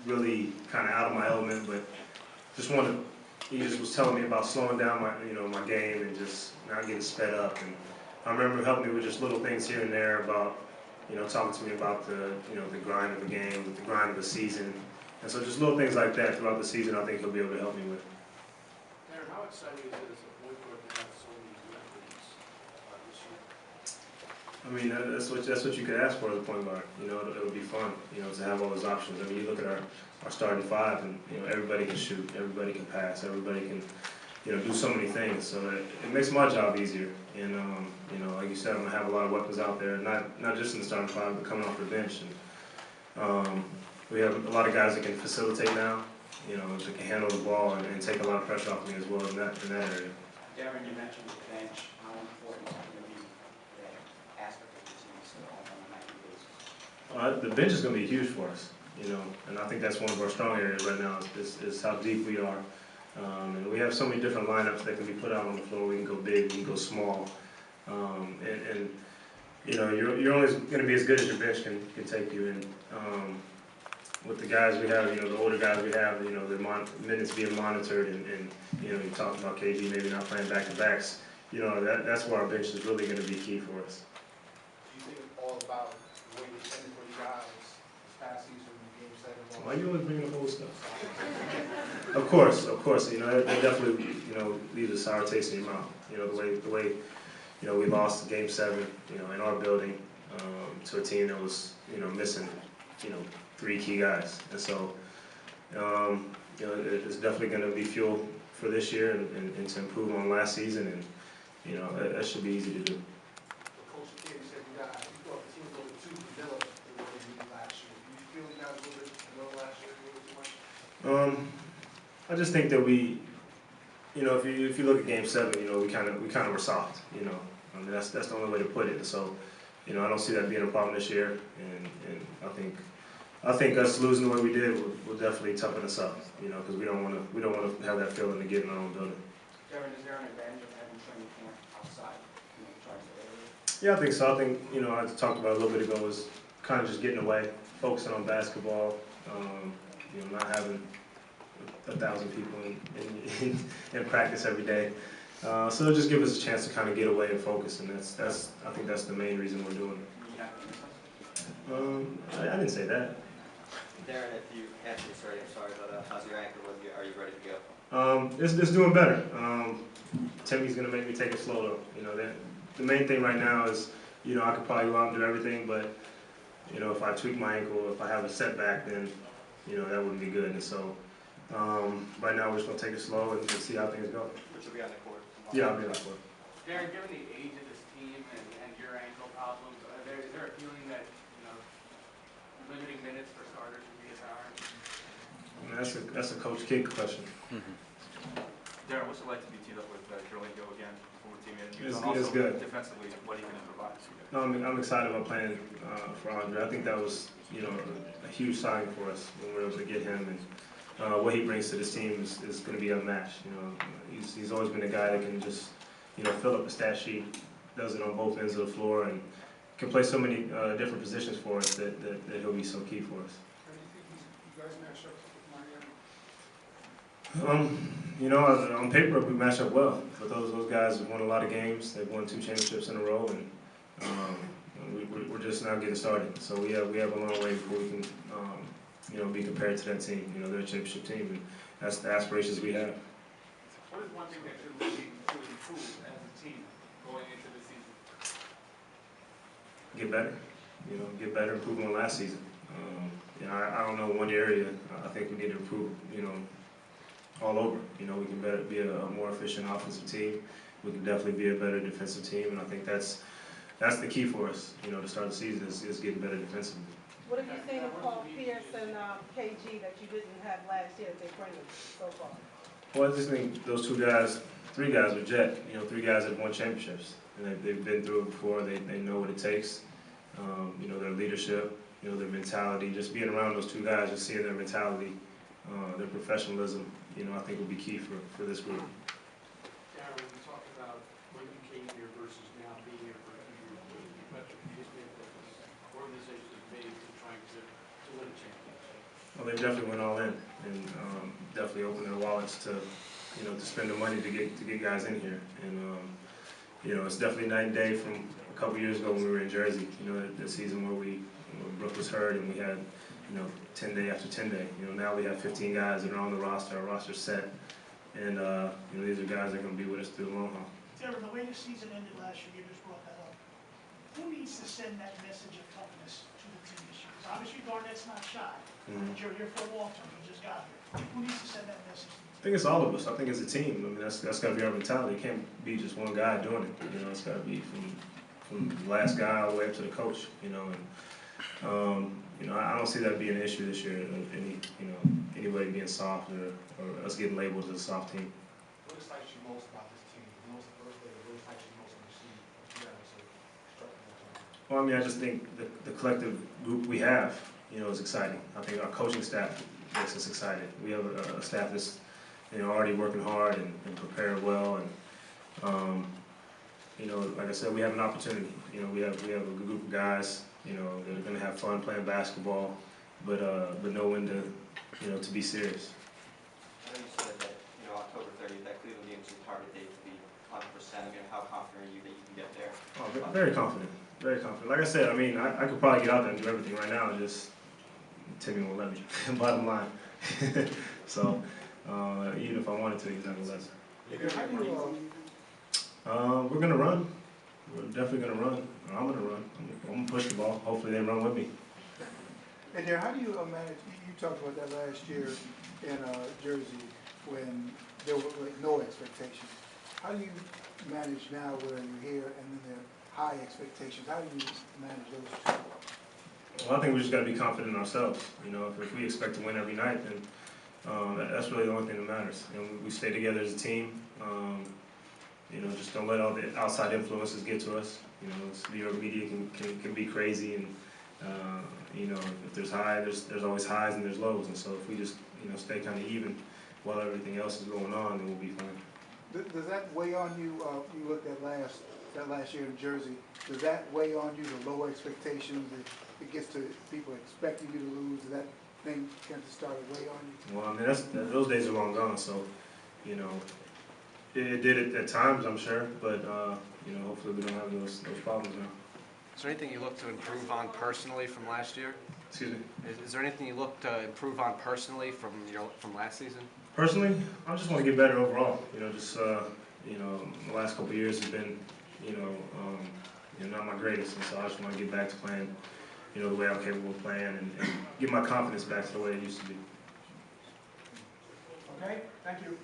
really kind of out of my element, but just wanted. He just was telling me about slowing down my, my game and just not getting sped up. And I remember him helping me with just little things here and there about, talking to me about the, the grind of the game, the grind of the season. And so just little things like that throughout the season, I think he'll be able to help me with. Deron, how exciting is it as a point guard to have so many weapons this year? I mean, that's what you could ask for as a point guard. It'll be fun, to have all those options. I mean, you look at our starting five, and everybody can shoot, everybody can pass, everybody can, do so many things. So it makes my job easier. And like you said, I'm gonna have a lot of weapons out there, not just in the starting five, but coming off the bench. And we have a lot of guys that can facilitate now, that can handle the ball and take a lot of pressure off me as well in that area. Deron, you mentioned the bench. How important is it going to be that aspect of the team so on a nightly basis? The bench is going to be huge for us, and I think that's one of our strong areas right now is how deep we are. And we have so many different lineups that can be put out on the floor. We can go big, we can go small, and you're only going to be as good as your bench can take you. And with the guys we have, the older guys we have, their minutes being monitored, and you talked about KG maybe not playing back-to-backs. That's where our bench is really going to be key for us. Do you think it's all about the way they send it for you guys this past season in Game 7? Why are you always bringing up old stuff? Of course. They definitely, leaves a sour taste in your mouth. The way, we lost Game 7, in our building, to a team that was, missing, 3 key guys. And so, it's definitely going to be fuel for this year and to improve on last season, and that should be easy to do. Coach Katie said you thought the team was a little too vanilla than what they did last year. Do you feel you guys were a little bit vanilla last year, a little too much? I just think that we, if you look at Game 7, we kind of were soft. I mean, that's the only way to put it. And so, I don't see that being a problem this year, and I think us losing the way we did will definitely toughen us up, because we don't want to have that feeling to get in our own building. Deron, is there an advantage of having training camp outside, trying to Yeah, I think so. I think, I talked about a little bit ago is kind of just getting away, focusing on basketball, not having 1,000 people in practice every day. So it'll just give us a chance to kind of get away and focus, and I think that's the main reason we're doing it. I didn't say that. Deron, if you answered this already, I'm sorry, but how's your ankle? Are you ready to go? It's doing better. Timmy's gonna make me take it slow though. The main thing right now is, I could probably go out and do everything, but if I tweak my ankle, if I have a setback, then that wouldn't be good. And so right now we're just gonna take it slow and see how things go. Which will be on the court tomorrow. Yeah, I'll be on the court. Deron, given the age of this team and your ankle problems, is there a feeling that limiting minutes for starters would be a power? I mean, that's a Coach Kidd question. Deron, what's it like to be teamed up with Deron Williams again, former teammate? It's good. Defensively, what are you going to provide? No, I'm excited about playing for Andre. I think that was a huge signing for us when we were able to get him, and what he brings to this team is going to be unmatched. He's always been a guy that can just fill up the stat sheet, does it on both ends of the floor, and can play so many different positions for us that he'll be so key for us. How do you think you guys match up with Miami? On paper we match up well. But those guys have won a lot of games. They've won 2 championships in a row, and we're just now getting started. So we have a long way before we can be compared to that team. They're a championship team, and that's the aspirations we have. What is one thing that you're looking to improve as a team going into the season? Get better. Get better, improve on last season. I don't know one area. I think we need to improve. All over. We can be a more efficient offensive team. We can definitely be a better defensive team, and I think that's the key for us. To start the season is getting better defensively. What have you seen of Paul Pierce and KG that you didn't have last year that they bring so far? Well, I just think those 3 guys are jet. 3 guys that have won championships, and they've been through it before. They know what it takes. Their leadership, their mentality. Just being around those 2 guys, just seeing their mentality, their professionalism, I think will be key for this group. Deron, when you talk about when you came here versus now being here for a few years, what is the investment the organization has made to trying to win a championship? Well, they definitely went all in, and definitely opened their wallets to, to spend the money to get guys in here. And it's definitely night and day from a couple years ago when we were in Jersey. The season where Brooke was hurt and we had 10 day after 10 day. Now we have 15 guys that are on the roster. Our roster's set, and these are guys that are going to be with us through the long haul. Deron, the way the season ended last year, you just brought that up. Who needs to send that message of toughness to the team this year? Because obviously Garnett's not shy. You're here for a long term. You just got here. Who needs to send that message? I think it's all of us. I think it's a team. I mean, that's got to be our mentality. It can't be just one guy doing it. It's got to be from the last guy all the way up to the coach. I don't see that being an issue this year. Anybody being soft or us getting labeled as a soft team. What excites you most about this team? Most birthday, what excites you most when you see what you guys are struggling? Well, I mean, I just think the collective group we have, is exciting. I think our coaching staff makes us excited. We have a staff that's, already working hard and prepared well. And, like I said, we have an opportunity. We have a good group of guys, that are going to have fun playing basketball, but know when to be serious. I know you said that, October 30th, that Cleveland game is your target date to be 100%. How confident are you that you can get there? Oh, very confident. Very confident. Like I said, I mean, I could probably get out there and do everything right now, just Timmy won't let me, bottom line. So, even if I wanted to, he's not gonna let us. We're gonna run. We're definitely gonna run. I'm gonna run. I'm gonna push the ball. Hopefully they run with me. And Deron, how do you manage, you talked about that last year in Jersey when there were no expectations. How do you manage now where you're here and then there are high expectations? How do you manage those two? Well, I think we just got to be confident in ourselves. If we expect to win every night, then that's really the only thing that matters. We stay together as a team. Just don't let all the outside influences get to us. New York media can be crazy, and if there's high, there's always highs and there's lows. And so if we just stay kind of even while everything else is going on, then we'll be fine. Does that weigh on you? You looked at that last year in Jersey. Does that weigh on you? The lower expectations, it gets to people expecting you to lose. Does that thing tend to start to weigh on you? Well, I mean, those days are long gone. So, it did it at times, I'm sure, but hopefully we don't have those problems now. Is there anything you look to improve on personally from last year? Excuse me. Is there anything you look to improve on personally from last season? Personally, I just want to get better overall. The last couple of years have been, not my greatest, and so I just want to get back to playing, the way I'm capable of playing, and get my confidence back to the way it used to be. Okay, thank you.